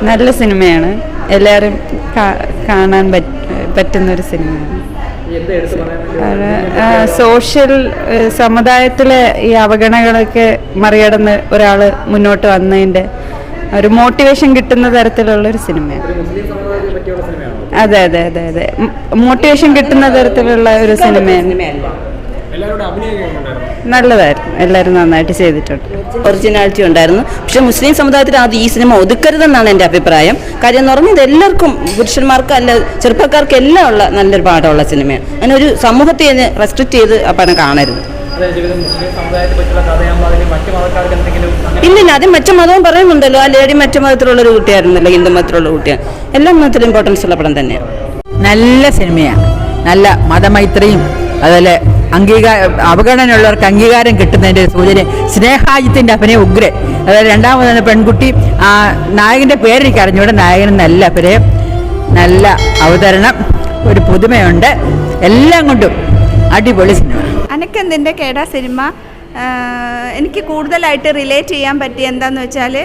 നല്ല സിനിമയാണ്. എല്ലാവരും കാണാൻ പറ്റുന്നൊരു സിനിമയാണ്. സോഷ്യൽ സമുദായത്തിലെ ഈ അവഗണനകളൊക്കെ മറികടന്ന് ഒരാൾ മുന്നോട്ട് വന്നതിൻ്റെ ഒരു മോട്ടിവേഷൻ കിട്ടുന്ന തരത്തിലുള്ളൊരു സിനിമയാണ്. അതെ അതെ അതെ അതെ മോട്ടിവേഷൻ കിട്ടുന്ന തരത്തിലുള്ള ഒരു സിനിമയാണ്. നല്ലതായിരുന്നു. എല്ലാവരും നന്നായിട്ട് ചെയ്തിട്ടുണ്ട്. ഒറിജിനാലിറ്റി ഉണ്ടായിരുന്നു. പക്ഷേ മുസ്ലിം സമുദായത്തിൽ അത് ഈ സിനിമ ഒതുക്കരുതെന്നാണ് എൻ്റെ അഭിപ്രായം. കാര്യം എന്ന് പറഞ്ഞാൽ ഇത് എല്ലാവർക്കും, പുരുഷന്മാർക്ക് അല്ല ചെറുപ്പക്കാർക്ക് എല്ലാം ഉള്ള നല്ലൊരു പാഠമുള്ള സിനിമയാണ്. അങ്ങനെ ഒരു സമൂഹത്തെ റെസ്ട്രിക്റ്റ് ചെയ്ത് ആ പടം കാണരുത്. ഇല്ലില്ല, അത് മറ്റു മതവും പറയുന്നുണ്ടല്ലോ. ആ ലേഡി മറ്റു മതത്തിലുള്ളൊരു കുട്ടിയായിരുന്നല്ലോ, ഹിന്ദു മതത്തിലുള്ള കുട്ടിയാണ്. എല്ലാ മതത്തിലും ഇമ്പോർട്ടൻസ് ഉള്ള പടം തന്നെയാണ്. നല്ല സിനിമയാണ്. നല്ല മതമൈത്രിയും അതുപോലെ അവഗണനയുള്ളവർക്ക് അംഗീകാരം കിട്ടുന്നതിൻ്റെ സൂചന. സ്നേഹാജിത്തിൻ്റെ അഭിനയം ഉഗ്രൻ. അതായത് രണ്ടാമത് പെൺകുട്ടി നായകൻ്റെ പേരെനിക്ക് അറിഞ്ഞൂടെ. നായകന് നല്ല അഭിനയം, നല്ല അവതരണം, ഒരു പുതുമയുണ്ട്. എല്ലാം കൊണ്ടും അടിപൊളി സിനിമ. അനക്കെന്തിൻ്റെ കേടാ സിനിമ എനിക്ക് കൂടുതലായിട്ട് റിലേറ്റ് ചെയ്യാൻ പറ്റിയ എന്താണെന്ന് വെച്ചാൽ,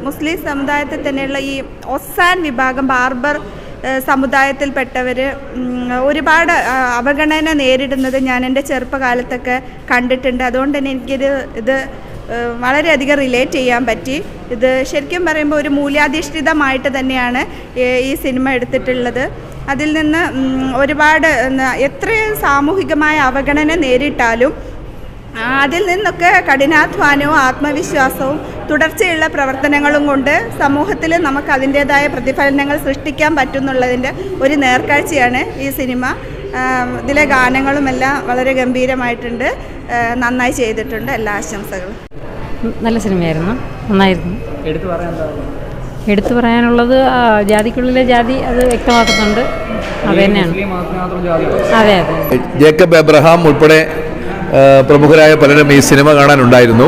മുസ്ലിം സമുദായത്തിൽ തന്നെയുള്ള ഈ ഒസാൻ വിഭാഗം, ബാർബർ സമുദായത്തിൽപ്പെട്ടവർ ഒരുപാട് അവഗണന നേരിടുന്നത് ഞാൻ എൻ്റെ ചെറുപ്പകാലത്തൊക്കെ കണ്ടിട്ടുണ്ട്. അതുകൊണ്ട് തന്നെ ഇത് വളരെയധികം റിലേറ്റ് ചെയ്യാൻ പറ്റി. ഇത് ശരിക്കും പറയുമ്പോൾ ഒരു മൂല്യാധിഷ്ഠിതമായിട്ട് തന്നെയാണ് ഈ സിനിമ എടുത്തിട്ടുള്ളത്. അതിൽ നിന്ന് ഒരുപാട് എത്രയും സാമൂഹികമായ അവഗണന നേരിട്ടാലും അതിൽ നിന്നൊക്കെ കഠിനാധ്വാനവും ആത്മവിശ്വാസവും തുടർച്ചയുള്ള പ്രവർത്തനങ്ങളും കൊണ്ട് സമൂഹത്തിൽ നമുക്ക് അതിൻ്റേതായ പ്രതിഫലനങ്ങൾ സൃഷ്ടിക്കാൻ പറ്റുന്നുള്ളതിൻ്റെ ഒരു നേർക്കാഴ്ചയാണ് ഈ സിനിമ. ഇതിലെ ഗാനങ്ങളുമെല്ലാം വളരെ ഗംഭീരമായിട്ടുണ്ട്, നന്നായി ചെയ്തിട്ടുണ്ട്. എല്ലാ ആശംസകളും. നല്ല സിനിമയായിരുന്നു, നന്നായിരുന്നു. എടുത്തു പറയാനുള്ളത് ജാതിക്കുള്ളിലെ ജാതി അത് വ്യക്തമാക്കുന്നുണ്ട്. അത് തന്നെയാണ്. അതെ അതെ. ജേക്കബ് എബ്രഹാം ഉൾപ്പെടെ പ്രമുഖരായ പലരും ഈ സിനിമ കാണാനുണ്ടായിരുന്നു.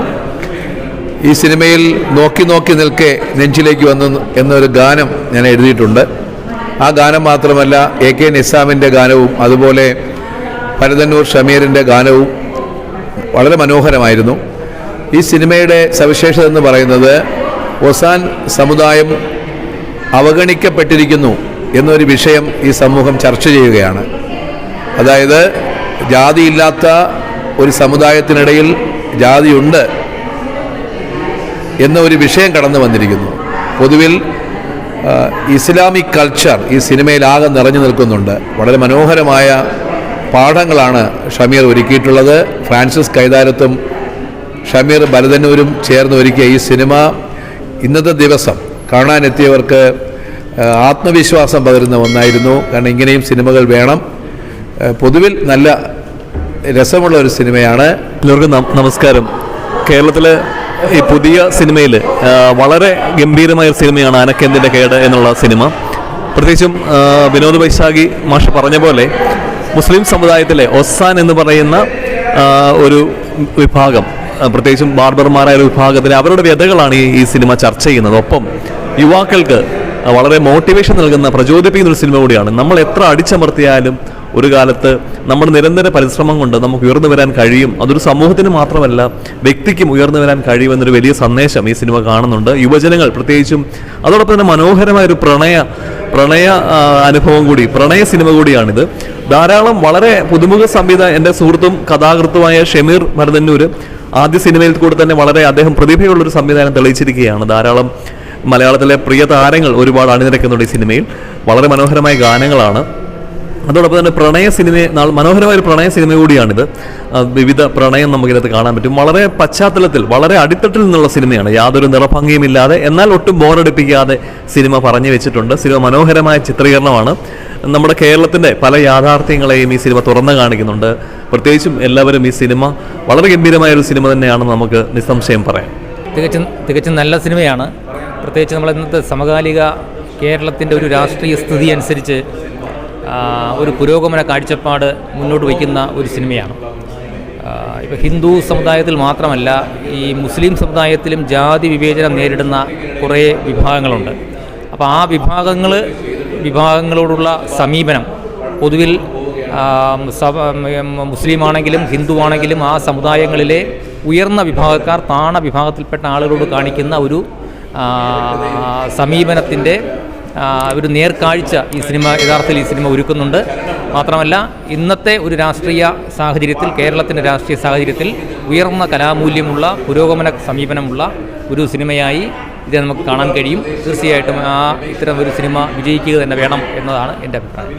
ഈ സിനിമയിൽ നോക്കി നോക്കി നിൽക്കെ നെഞ്ചിലേക്ക് വന്നു എന്നൊരു ഗാനം ഞാൻ എഴുതിയിട്ടുണ്ട്. ആ ഗാനം മാത്രമല്ല, AK നിസാമിൻ്റെ ഗാനവും അതുപോലെ പരതന്നൂർ ഷമീറിൻ്റെ ഗാനവും വളരെ മനോഹരമായിരുന്നു. ഈ സിനിമയുടെ സവിശേഷത എന്ന് പറയുന്നത്, ഒസാൻ സമുദായം അവഗണിക്കപ്പെട്ടിരിക്കുന്നു എന്നൊരു വിഷയം ഈ സമൂഹം ചർച്ച ചെയ്യുകയാണ്. അതായത് ജാതിയില്ലാത്ത ഒരു സമുദായത്തിനിടയിൽ ജാതിയുണ്ട് എന്ന ഒരു വിഷയം കടന്നു വന്നിരിക്കുന്നു. പൊതുവിൽ ഇസ്ലാമിക് കൾച്ചർ ഈ സിനിമയിലാകെ നിറഞ്ഞു നിൽക്കുന്നുണ്ട്. വളരെ മനോഹരമായ പാഠങ്ങളാണ് ഷമീർ ഒരുക്കിയിട്ടുള്ളത്. ഫ്രാൻസിസ് കൈതാരത്തും ഷമീർ ബലതന്നൂരും ചേർന്ന് ഒരുക്കിയ ഈ സിനിമ ഇന്നത്തെ ദിവസം കാണാനെത്തിയവർക്ക് ആത്മവിശ്വാസം പകരുന്ന ഒന്നായിരുന്നു. കാരണം ഇങ്ങനെയും സിനിമകൾ വേണം. പൊതുവിൽ നല്ല രസമുള്ള ഒരു സിനിമയാണ്. എല്ലാവർക്കും നമസ്കാരം. കേരളത്തിലെ ഈ പുതിയ സിനിമയിൽ വളരെ ഗംഭീരമായ ഒരു സിനിമയാണ് അനക്കെന്തിൻ്റെ കേട് എന്നുള്ള സിനിമ. പ്രത്യേകിച്ചും വിനോദ് വൈശാഖി മാഷ് പറഞ്ഞ പോലെ മുസ്ലിം സമുദായത്തിലെ ഒസാൻ എന്ന് പറയുന്ന ഒരു വിഭാഗം, പ്രത്യേകിച്ചും ബാർബർമാരായ ഒരു വിഭാഗത്തിലെ അവരുടെ വ്യതകളാണ് ഈ സിനിമ ചർച്ച ചെയ്യുന്നത്. ഒപ്പം യുവാക്കൾക്ക് വളരെ മോട്ടിവേഷൻ നൽകുന്ന, പ്രചോദിപ്പിക്കുന്ന ഒരു സിനിമ കൂടിയാണ്. നമ്മൾ എത്ര അടിച്ചമർത്തിയാലും ഒരു കാലത്ത് നമ്മുടെ നിരന്തര പരിശ്രമം കൊണ്ട് നമുക്ക് ഉയർന്നു വരാൻ കഴിയും. അതൊരു സമൂഹത്തിന് മാത്രമല്ല, വ്യക്തിക്കും ഉയർന്നു വരാൻ കഴിയുമെന്നൊരു വലിയ സന്ദേശം ഈ സിനിമ കാണുന്നുണ്ട്. യുവജനങ്ങൾ പ്രത്യേകിച്ചും, അതോടൊപ്പം തന്നെ മനോഹരമായൊരു പ്രണയ അനുഭവം കൂടി, പ്രണയ സിനിമ കൂടിയാണിത്. ധാരാളം വളരെ പുതുമുഖ എൻ്റെ സുഹൃത്തും കഥാകൃത്തുമായ ഷമീർ ബലതന്നൂർ ആദ്യ സിനിമയിൽ കൂടെ തന്നെ വളരെ അദ്ദേഹം പ്രതിഭയുള്ളൊരു സംവിധാനം തെളിയിച്ചിരിക്കുകയാണ്. ധാരാളം മലയാളത്തിലെ പ്രിയ താരങ്ങൾ ഒരുപാട് അണിനിരക്കുന്നുണ്ട് ഈ സിനിമയിൽ. വളരെ മനോഹരമായ ഗാനങ്ങളാണ്. അതോടൊപ്പം തന്നെ മനോഹരമായ ഒരു പ്രണയ സിനിമ കൂടിയാണിത്. വിവിധ പ്രണയം നമുക്കിതിനകത്ത് കാണാൻ പറ്റും. വളരെ പശ്ചാത്തലത്തിൽ, വളരെ അടിത്തട്ടിൽ നിന്നുള്ള സിനിമയാണ്. യാതൊരു നിറഭംഗിയുമില്ലാതെ എന്നാൽ ഒട്ടും ബോറടിപ്പിക്കാതെ സിനിമ പറഞ്ഞു വെച്ചിട്ടുണ്ട്. സിനിമ മനോഹരമായ ചിത്രീകരണമാണ്. നമ്മുടെ കേരളത്തിൻ്റെ പല യാഥാർത്ഥ്യങ്ങളെയും ഈ സിനിമ തുറന്നു കാണിക്കുന്നുണ്ട്. പ്രത്യേകിച്ചും എല്ലാവരും ഈ സിനിമ വളരെ ഗംഭീരമായൊരു സിനിമ തന്നെയാണെന്ന് നമുക്ക് നിസ്സംശയം പറയാം. തികച്ചും നല്ല സിനിമയാണ്. പ്രത്യേകിച്ച് നമ്മൾ ഇന്നത്തെ സമകാലിക കേരളത്തിൻ്റെ ഒരു രാഷ്ട്രീയ സ്ഥിതി അനുസരിച്ച് ഒരു പുരോഗമന കാഴ്ചപ്പാട് മുന്നോട്ട് വയ്ക്കുന്ന ഒരു സിനിമയാണ്. ഇപ്പോൾ ഹിന്ദു സമുദായത്തിൽ മാത്രമല്ല, ഈ മുസ്ലിം സമുദായത്തിലും ജാതി വിവേചനം നേരിടുന്ന കുറേ വിഭാഗങ്ങളുണ്ട്. അപ്പോൾ ആ വിഭാഗങ്ങളോടുള്ള സമീപനം പൊതുവിൽ മുസ്ലിമാണെങ്കിലും ഹിന്ദുവാണെങ്കിലും ആ സമുദായങ്ങളിലെ ഉയർന്ന വിഭാഗക്കാർ താണ വിഭാഗത്തിൽപ്പെട്ട ആളുകളോട് കാണിക്കുന്ന ഒരു സമീപനത്തിൻ്റെ ഒരു നേർക്കാഴ്ച ഈ സിനിമ ഒരുക്കുന്നുണ്ട്. മാത്രമല്ല ഇന്നത്തെ ഒരു രാഷ്ട്രീയ സാഹചര്യത്തിൽ, കേരളത്തിൻ്റെ രാഷ്ട്രീയ സാഹചര്യത്തിൽ ഉയർന്ന കലാമൂല്യമുള്ള പുരോഗമന സമീപനമുള്ള ഒരു സിനിമയായി ഇത് നമുക്ക് കാണാൻ കഴിയും. തീർച്ചയായിട്ടും ഇത്തരം ഒരു സിനിമ വിജയിക്കുക തന്നെ വേണം എന്നതാണ് എൻ്റെ അഭിപ്രായം.